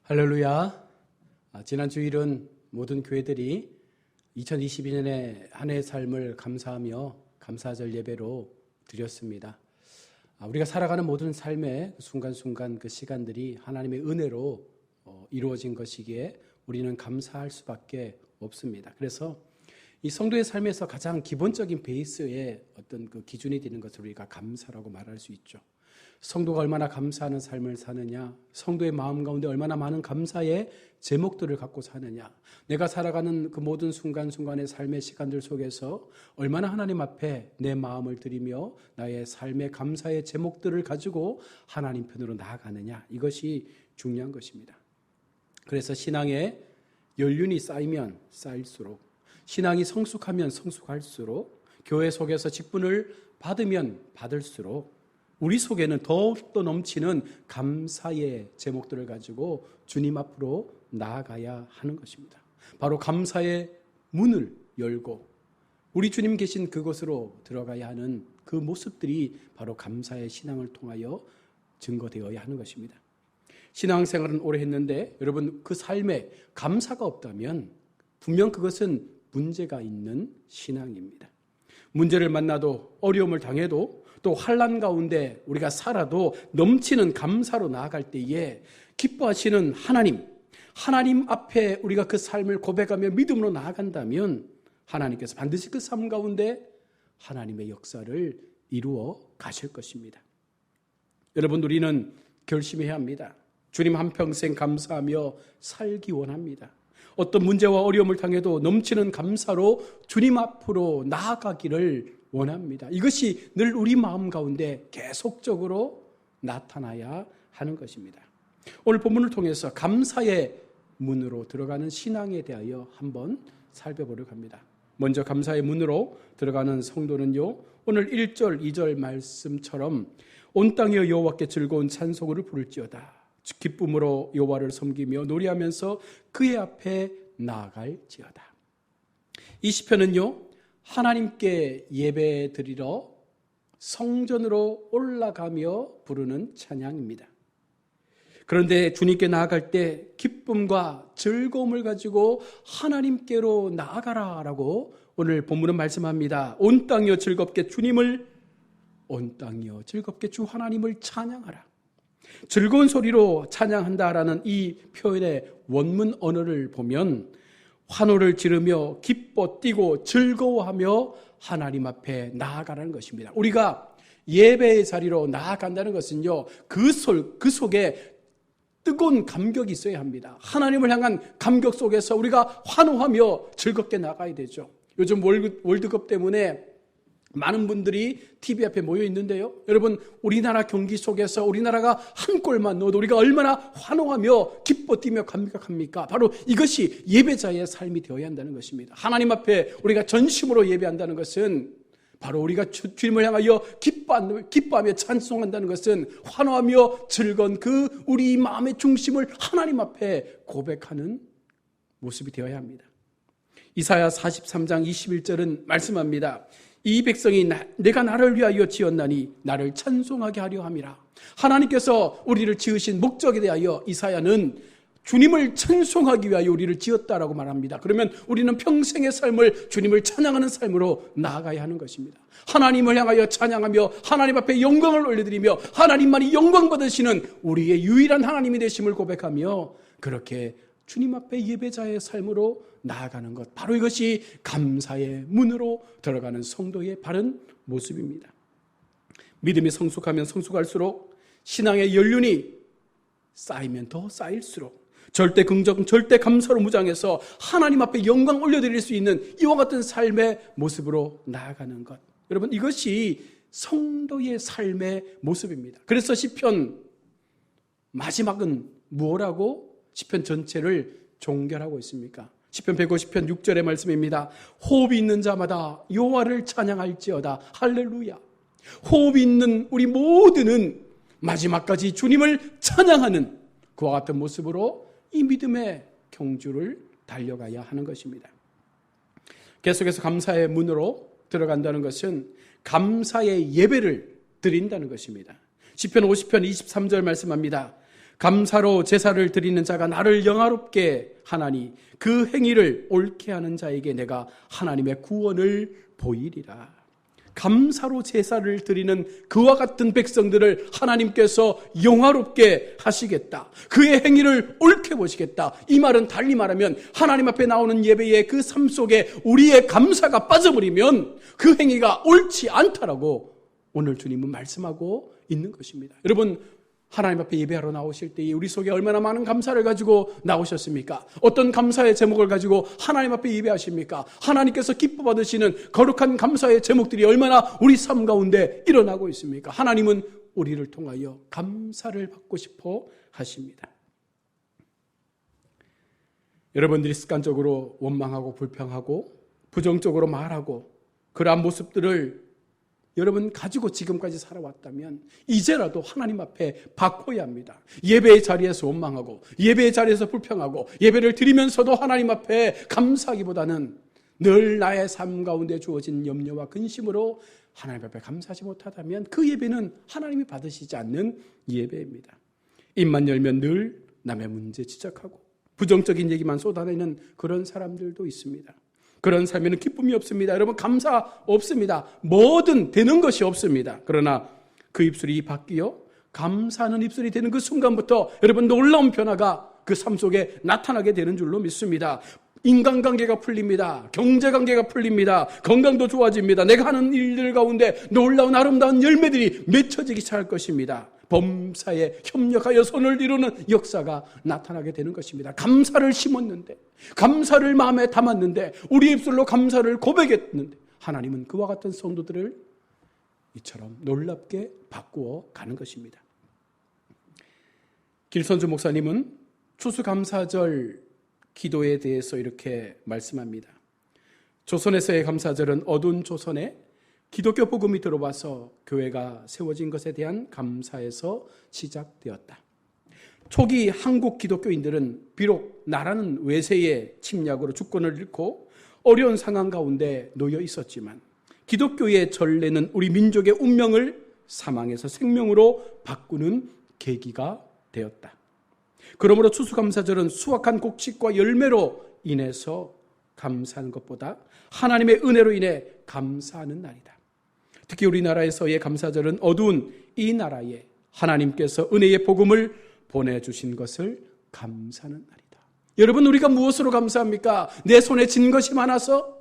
할렐루야. 지난 주일은 모든 교회들이 2022년의 한 해의 삶을 감사하며 감사절 예배로 드렸습니다. 우리가 살아가는 모든 삶의 순간순간 그 시간들이 하나님의 은혜로 이루어진 것이기에 우리는 감사할 수밖에 없습니다. 그래서 이 성도의 삶에서 가장 기본적인 베이스의 어떤 그 기준이 되는 것을 우리가 감사라고 말할 수 있죠. 성도가 얼마나 감사하는 삶을 사느냐, 성도의 마음 가운데 얼마나 많은 감사의 제목들을 갖고 사느냐, 내가 살아가는 그 모든 순간순간의 삶의 시간들 속에서 얼마나 하나님 앞에 내 마음을 드리며 나의 삶의 감사의 제목들을 가지고 하나님 편으로 나아가느냐, 이것이 중요한 것입니다. 그래서 신앙의 연륜이 쌓이면 쌓일수록, 신앙이 성숙하면 성숙할수록, 교회 속에서 직분을 받으면 받을수록 우리 속에는 더욱더 넘치는 감사의 제목들을 가지고 주님 앞으로 나아가야 하는 것입니다. 바로 감사의 문을 열고 우리 주님 계신 그곳으로 들어가야 하는 그 모습들이 바로 감사의 신앙을 통하여 증거되어야 하는 것입니다. 신앙생활은 오래 했는데 여러분 그 삶에 감사가 없다면 분명 그것은 문제가 있는 신앙입니다. 문제를 만나도 어려움을 당해도 또 환난 가운데 우리가 살아도 넘치는 감사로 나아갈 때에 기뻐하시는 하나님 앞에 우리가 그 삶을 고백하며 믿음으로 나아간다면 하나님께서 반드시 그 삶 가운데 하나님의 역사를 이루어 가실 것입니다. 여러분, 우리는 결심해야 합니다. 주님 한평생 감사하며 살기 원합니다. 어떤 문제와 어려움을 당해도 넘치는 감사로 주님 앞으로 나아가기를 원합니다. 이것이 늘 우리 마음 가운데 계속적으로 나타나야 하는 것입니다. 오늘 본문을 통해서 감사의 문으로 들어가는 신앙에 대하여 한번 살펴보려고 합니다. 먼저 감사의 문으로 들어가는 성도는요, 오늘 1절, 2절 말씀처럼 온 땅이여 여호와께 즐거운 찬송을 부를지어다. 기쁨으로 여호와를 섬기며 노래하면서 그의 앞에 나아갈지어다. 이 시편은요, 하나님께 예배 드리러 성전으로 올라가며 부르는 찬양입니다. 그런데 주님께 나아갈 때 기쁨과 즐거움을 가지고 하나님께로 나아가라라고 오늘 본문은 말씀합니다. 온 땅이여 즐겁게 주 하나님을 찬양하라. 즐거운 소리로 찬양한다라는 이 표현의 원문 언어를 보면 환호를 지르며 기뻐 뛰고 즐거워하며 하나님 앞에 나아가라는 것입니다. 우리가 예배의 자리로 나아간다는 것은요, 그 속에 뜨거운 감격이 있어야 합니다. 하나님을 향한 감격 속에서 우리가 환호하며 즐겁게 나가야 되죠. 요즘 월드컵 때문에 많은 분들이 TV 앞에 모여 있는데요, 여러분, 우리나라 경기 속에서 우리나라가 한 골만 넣어도 우리가 얼마나 환호하며 기뻐 뛰며 감격합니까? 바로 이것이 예배자의 삶이 되어야 한다는 것입니다. 하나님 앞에 우리가 전심으로 예배한다는 것은 바로 우리가 주님을 향하여 기뻐하며 찬송한다는 것은 환호하며 즐거운 그 우리 마음의 중심을 하나님 앞에 고백하는 모습이 되어야 합니다. 이사야 43장 21절은 말씀합니다. 이 백성이 내가 나를 위하여 지었나니 나를 찬송하게 하려 함이라. 하나님께서 우리를 지으신 목적에 대하여 이사야는 주님을 찬송하기 위하여 우리를 지었다라고 말합니다. 그러면 우리는 평생의 삶을 주님을 찬양하는 삶으로 나아가야 하는 것입니다. 하나님을 향하여 찬양하며 하나님 앞에 영광을 올려드리며 하나님만이 영광 받으시는 우리의 유일한 하나님이 되심을 고백하며 그렇게 주님 앞에 예배자의 삶으로 나아가는 것, 바로 이것이 감사의 문으로 들어가는 성도의 바른 모습입니다. 믿음이 성숙하면 성숙할수록 신앙의 연륜이 쌓이면 더 쌓일수록 절대 긍정, 절대 감사로 무장해서 하나님 앞에 영광 올려드릴 수 있는 이와 같은 삶의 모습으로 나아가는 것, 여러분, 이것이 성도의 삶의 모습입니다. 그래서 시편 마지막은 무엇라고 시편 전체를 종결하고 있습니까? 시편 150편 6절의 말씀입니다. 호흡이 있는 자마다 여호와를 찬양할지어다. 할렐루야. 호흡이 있는 우리 모두는 마지막까지 주님을 찬양하는 그와 같은 모습으로 이 믿음의 경주를 달려가야 하는 것입니다. 계속해서 감사의 문으로 들어간다는 것은 감사의 예배를 드린다는 것입니다. 시편 50편 23절 말씀합니다. 감사로 제사를 드리는 자가 나를 영화롭게 하나니 그 행위를 옳게 하는 자에게 내가 하나님의 구원을 보이리라. 감사로 제사를 드리는 그와 같은 백성들을 하나님께서 영화롭게 하시겠다. 그의 행위를 옳게 보시겠다. 이 말은 달리 말하면 하나님 앞에 나오는 예배의 그 삶 속에 우리의 감사가 빠져버리면 그 행위가 옳지 않다라고 오늘 주님은 말씀하고 있는 것입니다. 여러분, 하나님 앞에 예배하러 나오실 때 우리 속에 얼마나 많은 감사를 가지고 나오셨습니까? 어떤 감사의 제목을 가지고 하나님 앞에 예배하십니까? 하나님께서 기뻐 받으시는 거룩한 감사의 제목들이 얼마나 우리 삶 가운데 일어나고 있습니까? 하나님은 우리를 통하여 감사를 받고 싶어 하십니다. 여러분들이 습관적으로 원망하고 불평하고 부정적으로 말하고 그러한 모습들을 여러분 가지고 지금까지 살아왔다면 이제라도 하나님 앞에 바꿔야 합니다. 예배의 자리에서 원망하고 예배의 자리에서 불평하고 예배를 드리면서도 하나님 앞에 감사하기보다는 늘 나의 삶 가운데 주어진 염려와 근심으로 하나님 앞에 감사하지 못하다면 그 예배는 하나님이 받으시지 않는 예배입니다. 입만 열면 늘 남의 문제 지적하고 부정적인 얘기만 쏟아내는 그런 사람들도 있습니다. 그런 삶에는 기쁨이 없습니다. 여러분, 감사 없습니다. 뭐든 되는 것이 없습니다. 그러나 그 입술이 바뀌어 감사하는 입술이 되는 그 순간부터 여러분 놀라운 변화가 그 삶 속에 나타나게 되는 줄로 믿습니다. 인간관계가 풀립니다. 경제관계가 풀립니다. 건강도 좋아집니다. 내가 하는 일들 가운데 놀라운 아름다운 열매들이 맺혀지기 시작할 것입니다. 범사에 협력하여 손을 이루는 역사가 나타나게 되는 것입니다. 감사를 심었는데, 감사를 마음에 담았는데, 우리 입술로 감사를 고백했는데 하나님은 그와 같은 성도들을 이처럼 놀랍게 바꾸어 가는 것입니다. 길선주 목사님은 추수감사절 기도에 대해서 이렇게 말씀합니다. 조선에서의 감사절은 어두운 조선에 기독교 복음이 들어와서 교회가 세워진 것에 대한 감사에서 시작되었다. 초기 한국 기독교인들은 비록 나라는 외세의 침략으로 주권을 잃고 어려운 상황 가운데 놓여 있었지만 기독교의 전례는 우리 민족의 운명을 사망에서 생명으로 바꾸는 계기가 되었다. 그러므로 추수감사절은 수확한 곡식과 열매로 인해서 감사하는 것보다 하나님의 은혜로 인해 감사하는 날이다. 특히 우리나라에서의 감사절은 어두운 이 나라에 하나님께서 은혜의 복음을 보내주신 것을 감사하는 날이다. 여러분, 우리가 무엇으로 감사합니까? 내 손에 쥔 것이 많아서?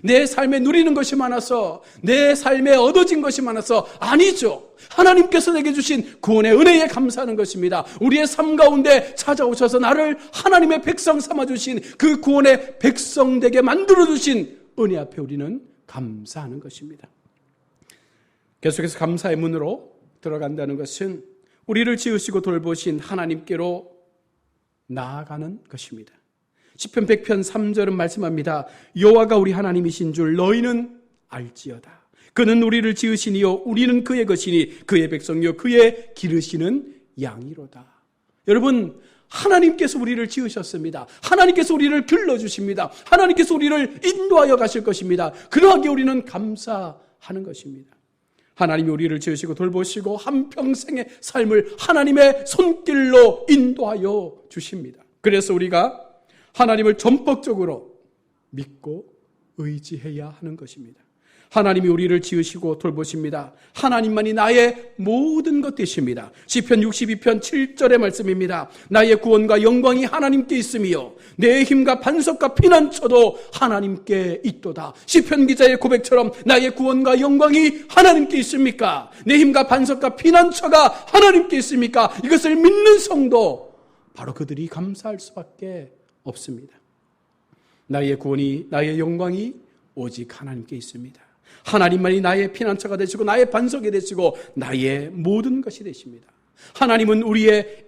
내 삶에 누리는 것이 많아서? 내 삶에 얻어진 것이 많아서? 아니죠. 하나님께서 내게 주신 구원의 은혜에 감사하는 것입니다. 우리의 삶 가운데 찾아오셔서 나를 하나님의 백성 삼아주신 그 구원의 백성 되게 만들어주신 은혜 앞에 우리는 감사하는 것입니다. 계속해서 감사의 문으로 들어간다는 것은 우리를 지으시고 돌보신 하나님께로 나아가는 것입니다. 시편 100편 3절은 말씀합니다. 여호와가 우리 하나님이신 줄 너희는 알지어다. 그는 우리를 지으시니요 우리는 그의 것이니 그의 백성이요 그의 기르시는 양이로다. 여러분, 하나님께서 우리를 지으셨습니다. 하나님께서 우리를 길러주십니다. 하나님께서 우리를 인도하여 가실 것입니다. 그러하기에 우리는 감사하는 것입니다. 하나님이 우리를 지으시고 돌보시고 한평생의 삶을 하나님의 손길로 인도하여 주십니다. 그래서 우리가 하나님을 전폭적으로 믿고 의지해야 하는 것입니다. 하나님이 우리를 지으시고 돌보십니다. 하나님만이 나의 모든 것 되십니다. 시편 62편 7절의 말씀입니다. 나의 구원과 영광이 하나님께 있으며 내 힘과 반석과 피난처도 하나님께 있도다. 시편 기자의 고백처럼 나의 구원과 영광이 하나님께 있습니까? 내 힘과 반석과 피난처가 하나님께 있습니까? 이것을 믿는 성도, 바로 그들이 감사할 수밖에 없습니다. 나의 구원이, 나의 영광이 오직 하나님께 있습니다. 하나님만이 나의 피난처가 되시고 나의 반석이 되시고 나의 모든 것이 되십니다. 하나님은 우리의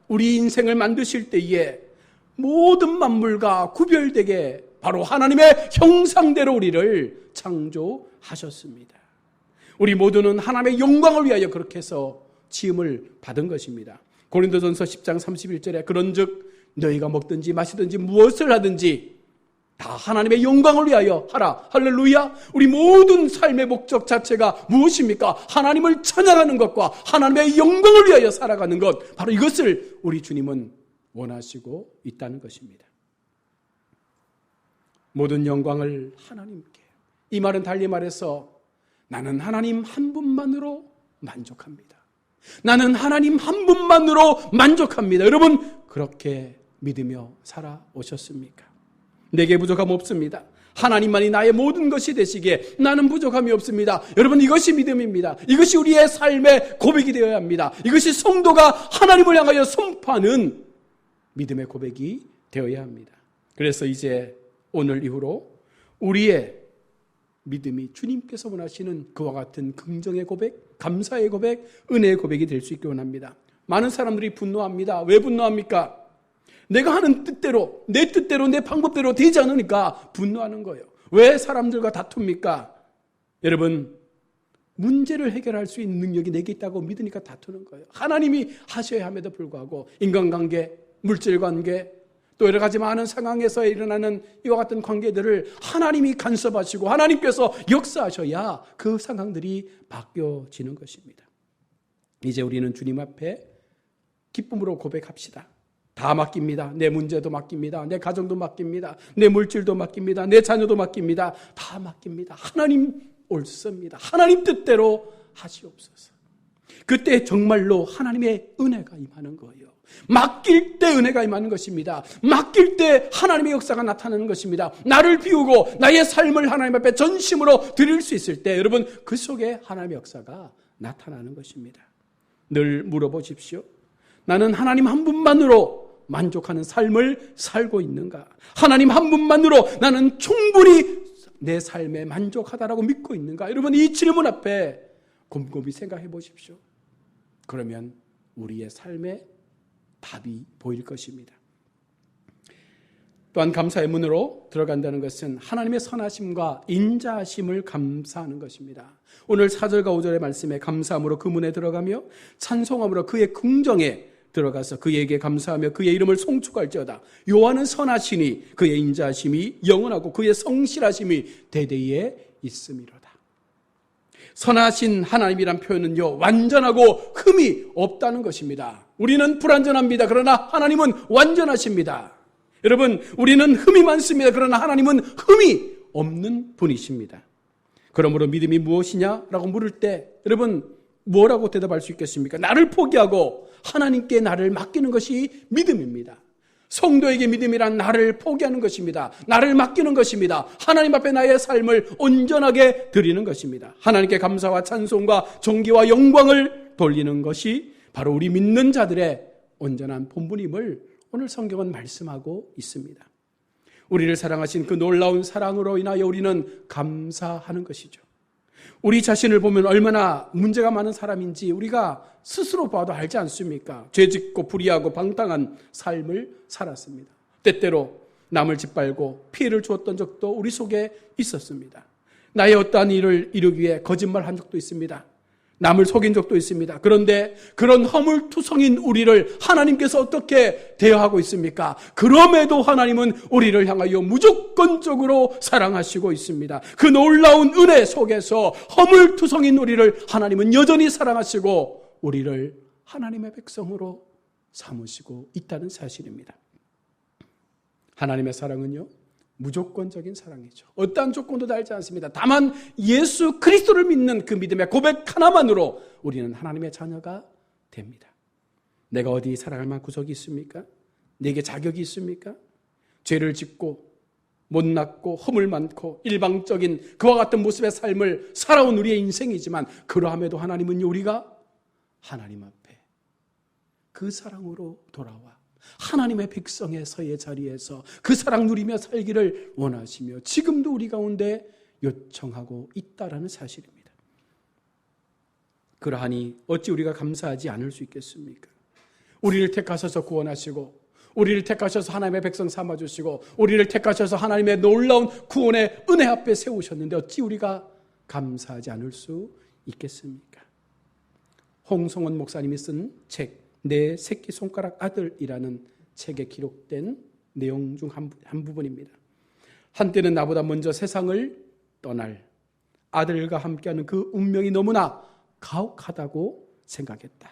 우리 인생을 만드실 때에 모든 만물과 구별되게 바로 하나님의 형상대로 우리를 창조하셨습니다. 우리 모두는 하나님의 영광을 위하여 그렇게 해서 지음을 받은 것입니다. 고린도전서 10장 31절에 그런즉 너희가 먹든지 마시든지 무엇을 하든지 다 하나님의 영광을 위하여 하라. 할렐루야. 우리 모든 삶의 목적 자체가 무엇입니까? 하나님을 찬양하는 것과 하나님의 영광을 위하여 살아가는 것, 바로 이것을 우리 주님은 원하시고 있다는 것입니다. 모든 영광을 하나님께. 이 말은 달리 말해서 나는 하나님 한 분만으로 만족합니다. 나는 하나님 한 분만으로 만족합니다. 여러분, 그렇게 믿으며 살아오셨습니까? 내게 부족함 없습니다. 하나님만이 나의 모든 것이 되시기에 나는 부족함이 없습니다. 여러분, 이것이 믿음입니다. 이것이 우리의 삶의 고백이 되어야 합니다. 이것이 성도가 하나님을 향하여 선포하는 믿음의 고백이 되어야 합니다. 그래서 이제 오늘 이후로 우리의 믿음이 주님께서 원하시는 그와 같은 긍정의 고백, 감사의 고백, 은혜의 고백이 될 수 있기 원합니다. 많은 사람들이 분노합니다. 왜 분노합니까? 내가 하는 뜻대로, 내 뜻대로, 내 방법대로 되지 않으니까 분노하는 거예요. 왜 사람들과 다툽니까? 여러분, 문제를 해결할 수 있는 능력이 내게 있다고 믿으니까 다투는 거예요. 하나님이 하셔야 함에도 불구하고 인간관계, 물질관계, 또 여러 가지 많은 상황에서 일어나는 이와 같은 관계들을 하나님이 간섭하시고 하나님께서 역사하셔야 그 상황들이 바뀌어지는 것입니다. 이제 우리는 주님 앞에 기쁨으로 고백합시다. 다 맡깁니다. 내 문제도 맡깁니다. 내 가정도 맡깁니다. 내 물질도 맡깁니다. 내 자녀도 맡깁니다. 다 맡깁니다. 하나님 옳습니다. 하나님 뜻대로 하시옵소서. 그때 정말로 하나님의 은혜가 임하는 거예요. 맡길 때 은혜가 임하는 것입니다. 맡길 때 하나님의 역사가 나타나는 것입니다. 나를 비우고 나의 삶을 하나님 앞에 전심으로 드릴 수 있을 때 여러분, 그 속에 하나님의 역사가 나타나는 것입니다. 늘 물어보십시오. 나는 하나님 한 분만으로 만족하는 삶을 살고 있는가? 하나님 한 분만으로 나는 충분히 내 삶에 만족하다라고 믿고 있는가? 여러분, 이 질문 앞에 곰곰이 생각해 보십시오. 그러면 우리의 삶에 답이 보일 것입니다. 또한 감사의 문으로 들어간다는 것은 하나님의 선하심과 인자하심을 감사하는 것입니다. 오늘 4절과 5절의 말씀에 감사함으로 그 문에 들어가며 찬송함으로 그의 궁정에 들어가서 그에게 감사하며 그의 이름을 송축할지어다. 여호와는 선하시니 그의 인자하심이 영원하고 그의 성실하심이 대대에 있음이로다. 선하신 하나님이란 표현은요, 완전하고 흠이 없다는 것입니다. 우리는 불완전합니다. 그러나 하나님은 완전하십니다. 여러분, 우리는 흠이 많습니다. 그러나 하나님은 흠이 없는 분이십니다. 그러므로 믿음이 무엇이냐라고 물을 때 여러분, 뭐라고 대답할 수 있겠습니까? 나를 포기하고 하나님께 나를 맡기는 것이 믿음입니다. 성도에게 믿음이란 나를 포기하는 것입니다. 나를 맡기는 것입니다. 하나님 앞에 나의 삶을 온전하게 드리는 것입니다. 하나님께 감사와 찬송과 존귀와 영광을 돌리는 것이 바로 우리 믿는 자들의 온전한 본분임을 오늘 성경은 말씀하고 있습니다. 우리를 사랑하신 그 놀라운 사랑으로 인하여 우리는 감사하는 것이죠. 우리 자신을 보면 얼마나 문제가 많은 사람인지 우리가 스스로 봐도 알지 않습니까? 죄짓고 불의하고 방탕한 삶을 살았습니다. 때때로 남을 짓밟고 피해를 주었던 적도 우리 속에 있었습니다. 나의 어떠한 일을 이루기 위해 거짓말한 적도 있습니다. 남을 속인 적도 있습니다. 그런데 그런 허물투성인 우리를 하나님께서 어떻게 대하고 있습니까? 그럼에도 하나님은 우리를 향하여 무조건적으로 사랑하시고 있습니다. 그 놀라운 은혜 속에서 허물투성인 우리를 하나님은 여전히 사랑하시고 우리를 하나님의 백성으로 삼으시고 있다는 사실입니다. 하나님의 사랑은요, 무조건적인 사랑이죠. 어떠한 조건도 달지 않습니다. 다만 예수 그리스도를 믿는 그 믿음의 고백 하나만으로 우리는 하나님의 자녀가 됩니다. 내가 어디 사랑할 만한 구석이 있습니까? 내게 자격이 있습니까? 죄를 짓고 못났고 허물 많고 일방적인 그와 같은 모습의 삶을 살아온 우리의 인생이지만 그러함에도 하나님은 우리가 하나님 앞에 그 사랑으로 돌아와 하나님의 백성에서의 자리에서 그 사랑 누리며 살기를 원하시며 지금도 우리 가운데 요청하고 있다라는 사실입니다. 그러하니 어찌 우리가 감사하지 않을 수 있겠습니까? 우리를 택하셔서 구원하시고 우리를 택하셔서 하나님의 백성 삼아주시고 우리를 택하셔서 하나님의 놀라운 구원의 은혜 앞에 세우셨는데 어찌 우리가 감사하지 않을 수 있겠습니까? 홍성원 목사님이 쓴 책 내 새끼손가락 아들이라는 책에 기록된 내용 중 한 부분입니다. 한때는 나보다 먼저 세상을 떠날 아들과 함께하는 그 운명이 너무나 가혹하다고 생각했다.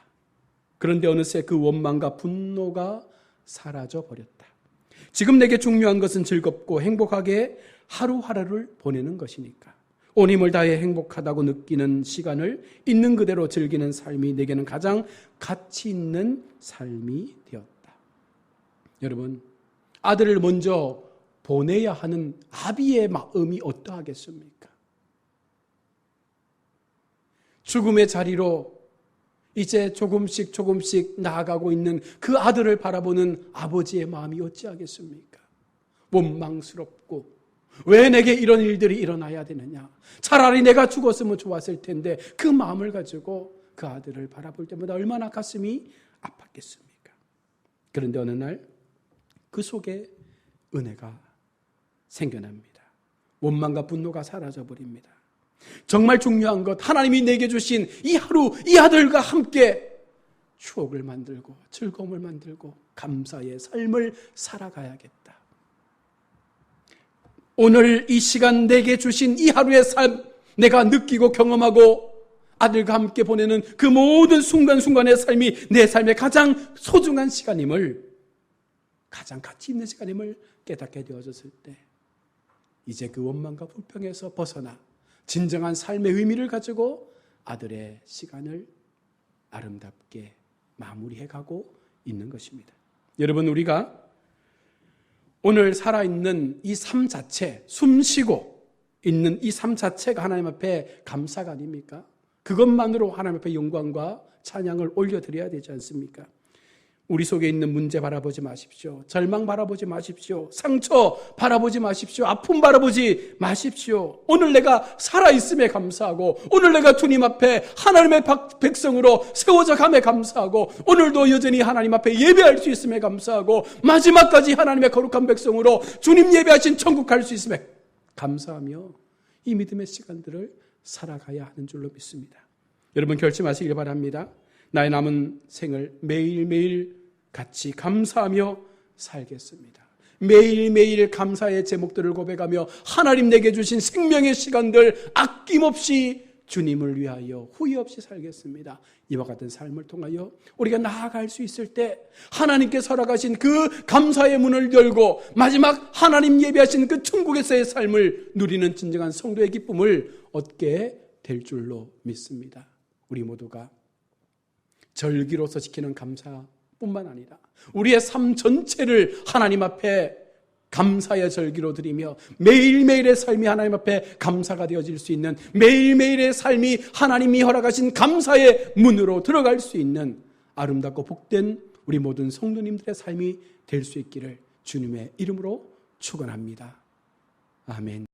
그런데 어느새 그 원망과 분노가 사라져 버렸다. 지금 내게 중요한 것은 즐겁고 행복하게 하루하루를 보내는 것이니까 온 힘을 다해 행복하다고 느끼는 시간을 있는 그대로 즐기는 삶이 내게는 가장 가치 있는 삶이 되었다. 여러분, 아들을 먼저 보내야 하는 아비의 마음이 어떠하겠습니까? 죽음의 자리로 이제 조금씩 나아가고 있는 그 아들을 바라보는 아버지의 마음이 어찌하겠습니까? 원망스럽고 왜 내게 이런 일들이 일어나야 되느냐? 차라리 내가 죽었으면 좋았을 텐데 그 마음을 가지고 그 아들을 바라볼 때마다 얼마나 가슴이 아팠겠습니까? 그런데 어느 날 그 속에 은혜가 생겨납니다. 원망과 분노가 사라져버립니다. 정말 중요한 것, 하나님이 내게 주신 이 하루, 이 아들과 함께 추억을 만들고 즐거움을 만들고 감사의 삶을 살아가야겠다. 오늘 이 시간 내게 주신 이 하루의 삶, 내가 느끼고 경험하고 아들과 함께 보내는 그 모든 순간순간의 삶이 내 삶의 가장 소중한 시간임을, 가장 가치 있는 시간임을 깨닫게 되어졌을 때 이제 그 원망과 불평에서 벗어나 진정한 삶의 의미를 가지고 아들의 시간을 아름답게 마무리해가고 있는 것입니다. 여러분, 우리가 오늘 살아있는 이 삶 자체, 숨쉬고 있는 이 삶 자체가 하나님 앞에 감사가 아닙니까? 그것만으로 하나님 앞에 영광과 찬양을 올려드려야 되지 않습니까? 우리 속에 있는 문제 바라보지 마십시오. 절망 바라보지 마십시오. 상처 바라보지 마십시오. 아픔 바라보지 마십시오. 오늘 내가 살아있음에 감사하고 오늘 내가 주님 앞에 하나님의 백성으로 세워져 감에 감사하고 오늘도 여전히 하나님 앞에 예배할 수 있음에 감사하고 마지막까지 하나님의 거룩한 백성으로 주님 예배하신 천국 갈 수 있음에 감사하며 이 믿음의 시간들을 살아가야 하는 줄로 믿습니다. 여러분, 결심하시길 바랍니다. 나의 남은 생을 매일매일 같이 감사하며 살겠습니다. 매일매일 감사의 제목들을 고백하며 하나님 내게 주신 생명의 시간들 아낌없이 주님을 위하여 후회 없이 살겠습니다. 이와 같은 삶을 통하여 우리가 나아갈 수 있을 때 하나님께 허락하신 그 감사의 문을 열고 마지막 하나님 예배하신 그 천국에서의 삶을 누리는 진정한 성도의 기쁨을 얻게 될 줄로 믿습니다. 우리 모두가 절기로서 지키는 감사뿐만 아니라 우리의 삶 전체를 하나님 앞에 감사의 절기로 드리며 매일매일의 삶이 하나님 앞에 감사가 되어질 수 있는, 매일매일의 삶이 하나님이 허락하신 감사의 문으로 들어갈 수 있는 아름답고 복된 우리 모든 성도님들의 삶이 될 수 있기를 주님의 이름으로 축원합니다. 아멘.